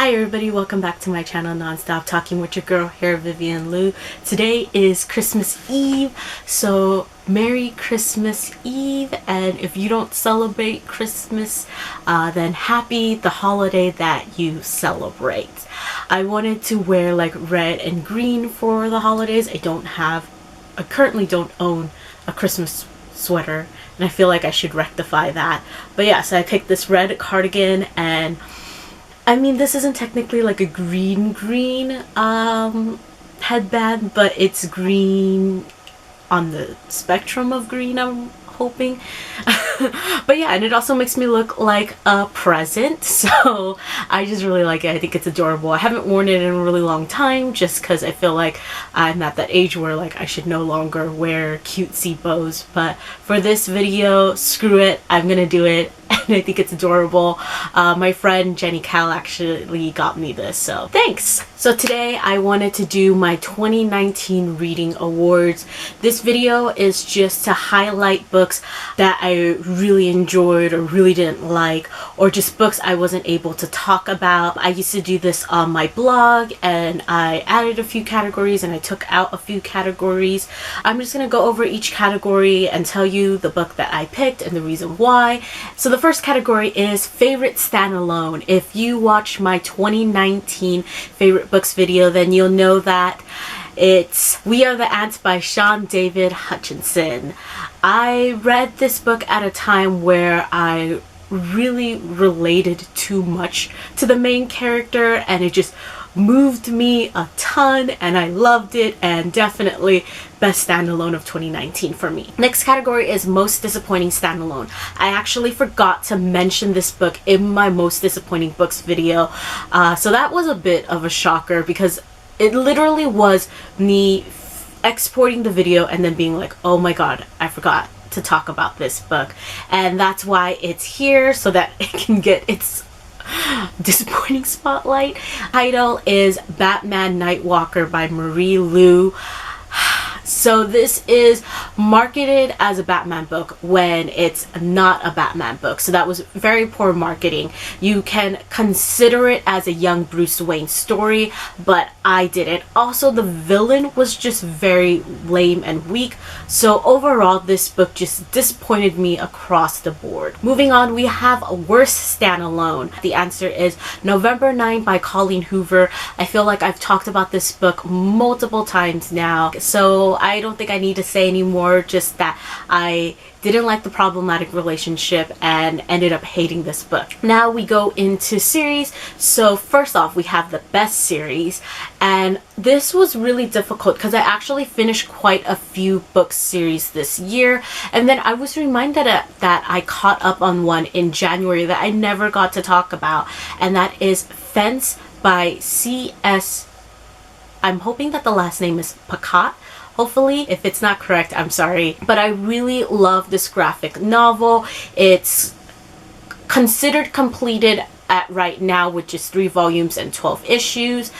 Hi everybody, welcome back to my channel, Nonstop Talking with your girl here, Vivian Liu. Today is Christmas Eve, so Merry Christmas Eve, and if you don't celebrate Christmas, then happy the holiday that you celebrate. I wanted to wear like red and green for the holidays. I currently don't own a Christmas sweater, and I feel like I should rectify that. But yeah, so I picked this red cardigan, and I mean, this isn't technically like a green headband, but it's green on the spectrum of green, I'm hoping. But yeah, and it also makes me look like a present, so I just really like it. I think it's adorable. I haven't worn it in a really long time just because I feel like I'm at that age where like I should no longer wear cutesy bows, but for this video, screw it, I'm gonna do it. And I think it's adorable. My friend Jenny Cal actually got me this, so thanks. So today I wanted to do my 2019 reading awards. This video is just to highlight books that I really enjoyed or really didn't like, or just books I wasn't able to talk about. I used to do this on my blog, and I added a few categories and I took out a few categories. I'm just gonna go over each category and tell you the book that I picked and the reason why. So the first category is favorite standalone. If you watch my 2019 favorite books video, then you'll know that it's We Are the Ants by Sean David Hutchinson. I read this book at a time where I really related too much to the main character, and it just moved me a ton, and I loved it, and definitely best standalone of 2019 for me. Next category is most disappointing standalone. I actually forgot to mention this book in my most disappointing books video, so that was a bit of a shocker because it literally was me exporting the video and then being like, oh my god, I forgot to talk about this book, and that's why it's here, so that it can get its disappointing spotlight. Title is Batman Nightwalker by Marie Lu. So this is marketed as a Batman book when it's not a Batman book, so that was very poor marketing. You can consider it as a young Bruce Wayne story, but I didn't. Also, the villain was just very lame and weak, so overall this book just disappointed me across the board. Moving on, we have a worst standalone. The answer is November 9 by Colleen Hoover. I feel like I've talked about this book multiple times now, so I don't think I need to say anymore, just that I didn't like the problematic relationship and ended up hating this book. Now we go into series. So first off, we have the best series, and this was really difficult because I actually finished quite a few book series this year, and then I was reminded that I caught up on one in January that I never got to talk about, and that is Fence by C.S. I'm hoping that the last name is Pacat. Hopefully, if it's not correct, I'm sorry. But I really love this graphic novel. It's considered completed at right now, which is 3 volumes and 12 issues.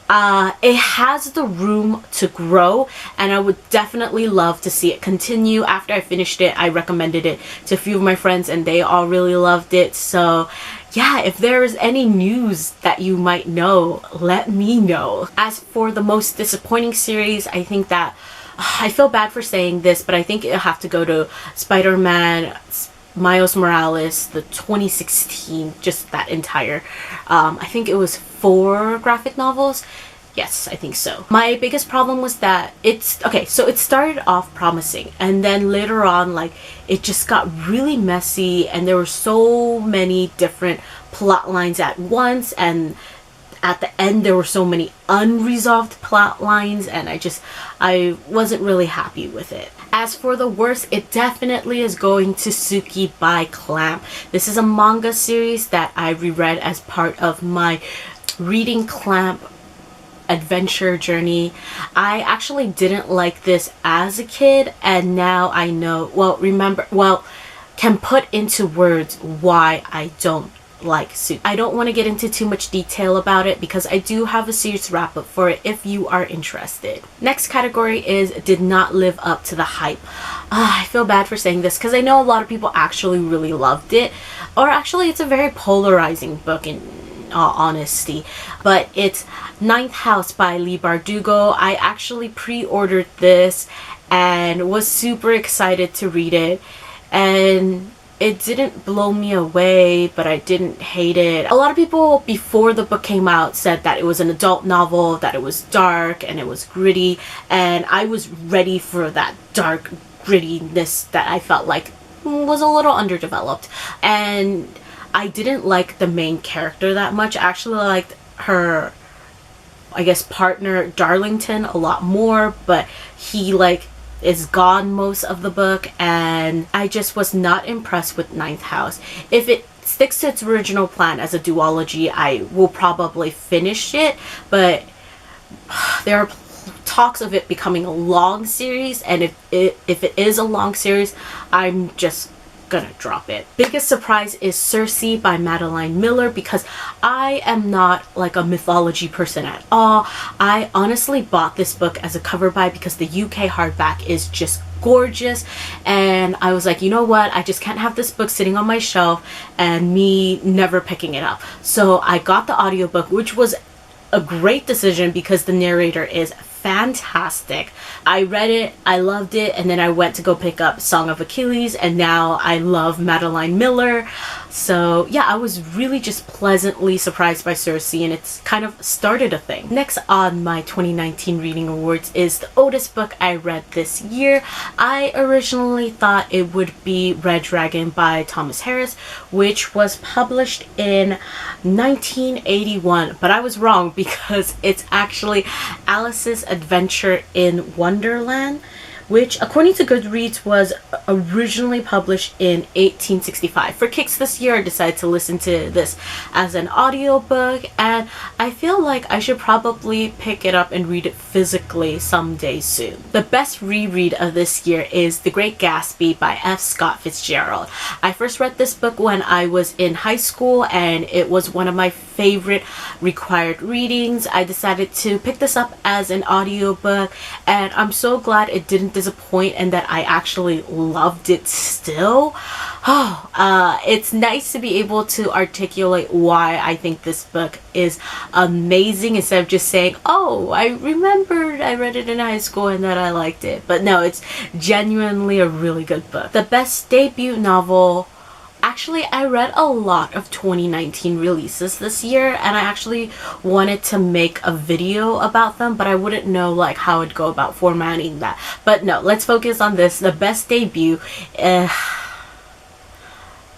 It has the room to grow, and I would definitely love to see it continue. After I finished it, I recommended it to a few of my friends, and they all really loved it. So yeah, if there is any news that you might know, let me know. As for the most disappointing series, I think that I feel bad for saying this, but I think it'll have to go to Spider-Man Miles Morales, the 2016, just that entire, I think it was 4 graphic novels. Yes, I think so. My biggest problem was that so it started off promising, and then later on, like, it just got really messy, and there were so many different plot lines at once, and at the end there were so many unresolved plot lines, and I wasn't really happy with it. As for the worst, it definitely is going to Suki by Clamp. This is a manga series that I reread as part of my reading Clamp adventure journey. I actually didn't like this as a kid, and now I know, can put into words why I don't like Suki. I don't want to get into too much detail about it because I do have a series wrap up for it if you are interested. Next category is did not live up to the hype. I feel bad for saying this because I know a lot of people actually really loved it, or actually it's a very polarizing book in all honesty. But it's Ninth House by Leigh Bardugo. I actually pre-ordered this and was super excited to read it, and it didn't blow me away, but I didn't hate it. A lot of people before the book came out said that it was an adult novel, that it was dark and it was gritty, and I was ready for that dark grittiness that I felt like was a little underdeveloped. And I didn't like the main character that much. I actually liked her, I guess, partner Darlington a lot more, but he is gone most of the book, and I just was not impressed with Ninth House. If it sticks to its original plan as a duology, I will probably finish it, but there are talks of it becoming a long series, and if it is a long series, I'm just gonna drop it. Biggest surprise is Circe by Madeline Miller, because I am not like a mythology person at all. I honestly bought this book as a cover buy because the UK hardback is just gorgeous, and I was like, you know what, I just can't have this book sitting on my shelf and me never picking it up. So I got the audiobook, which was a great decision because the narrator is fantastic. I read it, I loved it, and then I went to go pick up Song of Achilles, and now I love Madeline Miller. So yeah, I was really just pleasantly surprised by Circe, and it's kind of started a thing. Next on my 2019 reading awards is the oldest book I read this year. I originally thought it would be Red Dragon by Thomas Harris, which was published in 1981, but I was wrong because it's actually Alice's Adventure in Wonderland, which according to Goodreads was originally published in 1865. For kicks this year, I decided to listen to this as an audiobook, and I feel like I should probably pick it up and read it physically someday soon. The best reread of this year is The Great Gatsby by F. Scott Fitzgerald. I first read this book when I was in high school, and it was one of my favorite required readings. I decided to pick this up as an audiobook, and I'm so glad it didn't disappoint and that I actually loved it still. It's nice to be able to articulate why I think this book is amazing instead of just saying, oh, I remembered I read it in high school and that I liked it. But no, it's genuinely a really good book. The best debut novel. Actually, I read a lot of 2019 releases this year, and I actually wanted to make a video about them, but I wouldn't know like how I'd go about formatting that. But no, let's focus on this. The best debut.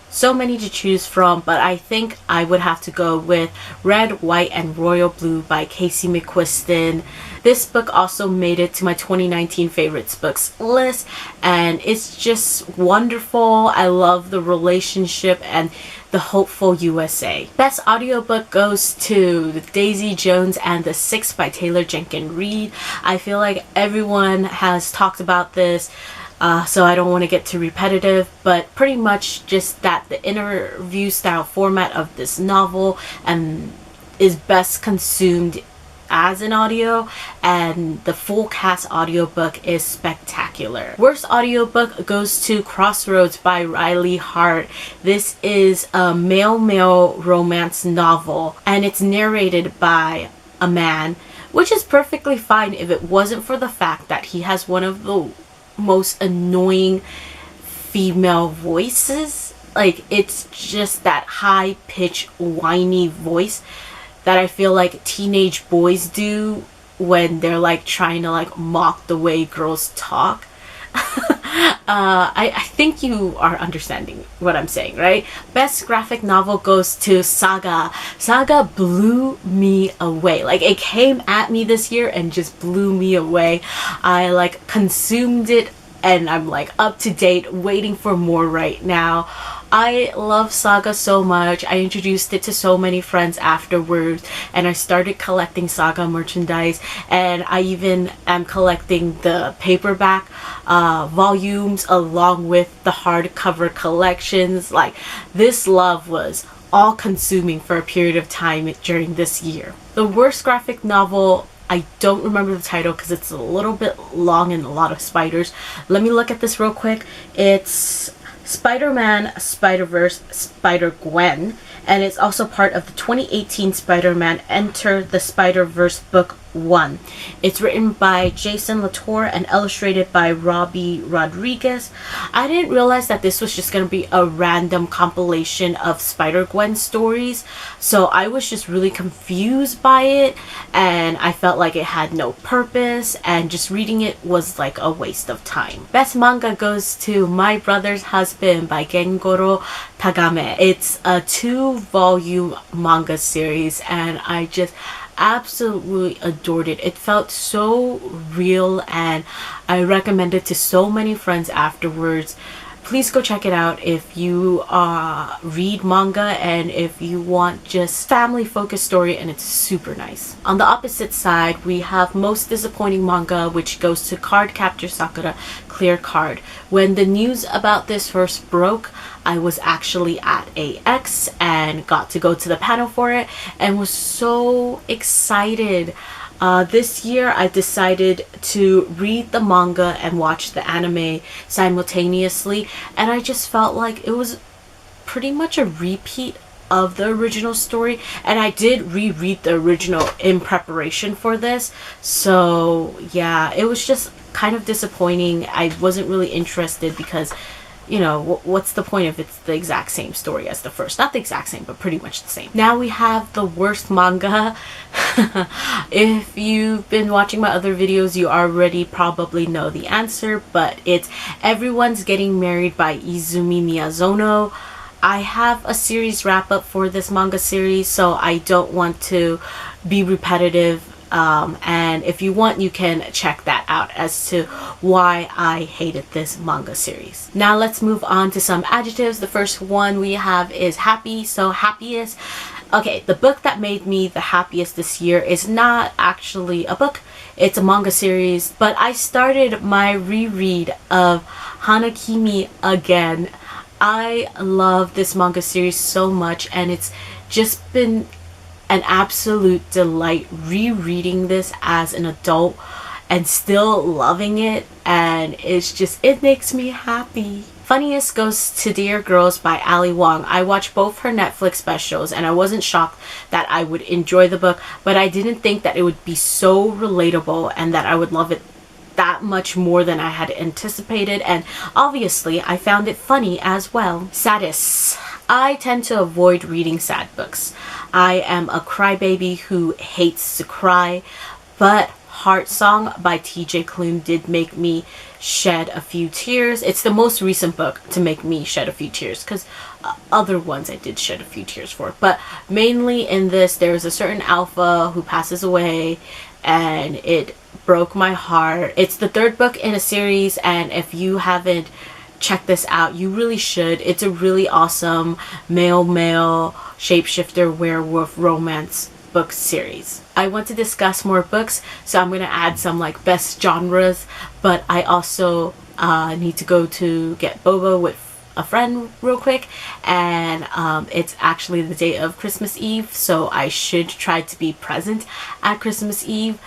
So many to choose from, but I think I would have to go with Red, White, and Royal Blue by Casey McQuiston. This book also made it to my 2019 favorites books list, and it's just wonderful. I love the relationship and the hopeful USA. Best audiobook goes to Daisy Jones and the Six by Taylor Jenkins Reid. I feel like everyone has talked about this, so I don't want to get too repetitive, but pretty much just that the interview style format of this novel is best consumed as an audio, and the full cast audiobook is spectacular. Worst audiobook goes to Crossroads by Riley Hart. This is a male romance novel, and it's narrated by a man, which is perfectly fine if it wasn't for the fact that he has one of the most annoying female voices. Like, it's just that high-pitched whiny voice that I feel like teenage boys do when they're like trying to like mock the way girls talk. I think you are understanding what I'm saying, right? Best graphic novel goes to Saga. Saga blew me away. Like, it came at me this year and just blew me away. I like consumed it, and I'm like up to date, waiting for more right now. I love Saga so much. I introduced it to so many friends afterwards, and I started collecting Saga merchandise, and I even am collecting the paperback volumes along with the hardcover collections. Like, this love was all consuming for a period of time during this year. The worst graphic novel, I don't remember the title because it's a little bit long and a lot of spiders. Let me look at this real quick. It's Spider-Man, Spider-Verse, Spider-Gwen, and it's also part of the 2018 Spider-Man Enter the Spider-Verse book 1. It's written by Jason Latour and illustrated by Robbie Rodriguez. I didn't realize that this was just going to be a random compilation of Spider-Gwen stories, so I was just really confused by it, and I felt like it had no purpose, and just reading it was like a waste of time. Best manga goes to My Brother's Husband by Gengoro Tagame. It's a 2-volume manga series, and I just absolutely adored it. It felt so real, and I recommend it to so many friends afterwards. Please go check it out if you read manga and if you want just family focused story, and it's super nice. On the opposite side, we have Most Disappointing Manga, which goes to Card Captor Sakura Clear Card. When the news about this first broke, I was actually at AX and got to go to the panel for it and was so excited. This year I decided to read the manga and watch the anime simultaneously, and I just felt like it was pretty much a repeat of the original story, and I did reread the original in preparation for this, so yeah, it was just kind of disappointing. I wasn't really interested because, you know, what's the point if it's the exact same story as the first? Not the exact same, but pretty much the same. Now we have the worst manga. If you've been watching my other videos, you already probably know the answer, but it's Everyone's Getting Married by Izumi Miyazono. I have a series wrap up for this manga series, so I don't want to be repetitive. And if you want, you can check that out as to why I hated this manga series. Now let's move on to some adjectives. The first one we have is happy. So happiest. Okay, the book that made me the happiest this year is not actually a book. It's a manga series, but I started my reread of Hanakimi again. I love this manga series so much, and it's just been an absolute delight rereading this as an adult and still loving it, and it makes me happy. Funniest goes to Dear Girls by Ali Wong. I watched both her Netflix specials, and I wasn't shocked that I would enjoy the book, but I didn't think that it would be so relatable and that I would love it that much more than I had anticipated, and obviously I found it funny as well. Saddest. I tend to avoid reading sad books. I am a crybaby who hates to cry, but Heart Song by TJ Klune did make me shed a few tears. It's the most recent book to make me shed a few tears, because other ones I did shed a few tears for, but mainly in this there's a certain alpha who passes away, and it broke my heart. It's the third book in a series, and if you haven't checked this out, you really should. It's a really awesome male shapeshifter werewolf romance book series. I want to discuss more books, so I'm going to add some like best genres, but I also need to go to get boba with a friend real quick, and it's actually the day of Christmas Eve, so I should try to be present at Christmas Eve.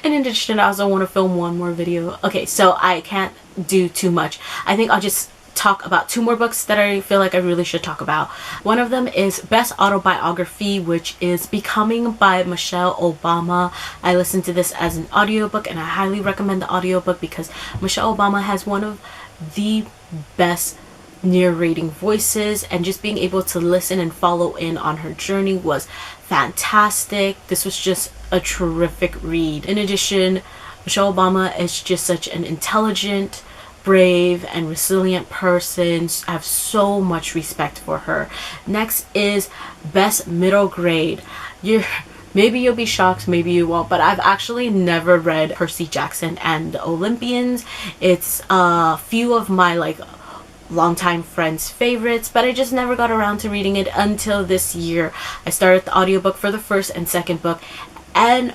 In addition, I also want to film one more video. Okay, so I can't do too much. I think I'll just talk about two more books that I feel like I really should talk about. One of them is Best Autobiography, which is Becoming by Michelle Obama. I listened to this as an audiobook, and I highly recommend the audiobook because Michelle Obama has one of the best narrating voices, and just being able to listen and follow in on her journey was fantastic. This was just a terrific read. In addition, Michelle Obama is just such an intelligent, brave, and resilient person. I have so much respect for her. Next is Best Middle Grade. Maybe you'll be shocked, maybe you won't, but I've actually never read Percy Jackson and the Olympians. It's a few of my like longtime friends' favorites, but I just never got around to reading it until this year. I started the audiobook for the first and second book and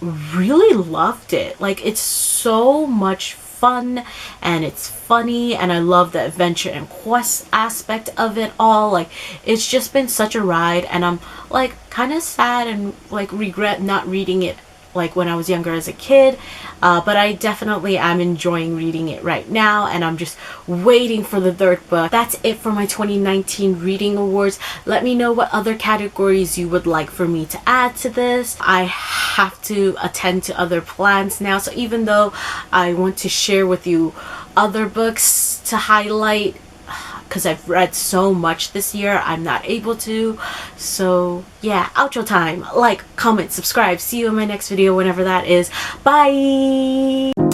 really loved it. Like, it's so much fun and it's funny, and I love the adventure and quest aspect of it all. Like, it's just been such a ride, and I'm like kind of sad and like regret not reading it like when I was younger as a kid, but I definitely am enjoying reading it right now, and I'm just waiting for the third book. That's it for my 2019 reading awards. Let me know what other categories you would like for me to add to this. I have to attend to other plans now, so even though I want to share with you other books to highlight, because I've read so much this year, I'm not able to. So yeah, outro time. Like, comment, subscribe. See you in my next video whenever that is. Bye!